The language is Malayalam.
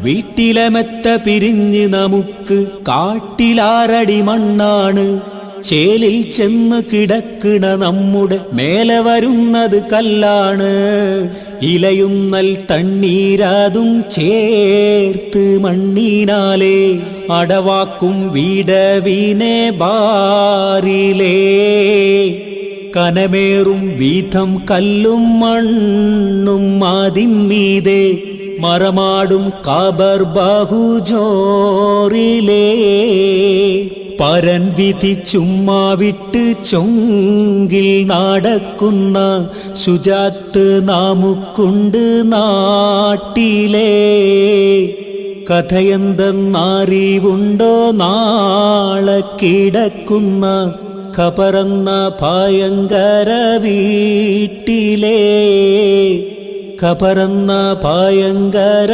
വീട്ടിലെ മെത്ത പിരിഞ്ഞ് നമുക്ക് കാട്ടിലാറടി മണ്ണാണ്. ചേലിൽ ചെന്ന് കിടക്കണ നമ്മുടെ മേലെ വരുന്നത് കല്ലാണ്. ഇലയും നൽ തണ്ണീരാതും ചേർത്ത് മണ്ണിനാലേ അടവാക്കും വീടവിനെ ബാറിലേ. കനമേറും വീഥം കല്ലും മണ്ണും അതിന്മീതെ മറമാടും കാബർ ബാഹുജോറിലേ. പരൻ വിധി ചുമ്മാ വിട്ട് ചൊങ്കിൽ നടക്കുന്ന ശുചാത്ത് നാമുക്കുണ്ട് നാട്ടിലേ. കഥയെന്തെന്നറിവുണ്ടോ നാളെ കിടക്കുന്ന ഖബറെന്ന ഭയങ്കര വീട്ടിലേ. ഖബറെന്ന ഭയങ്കര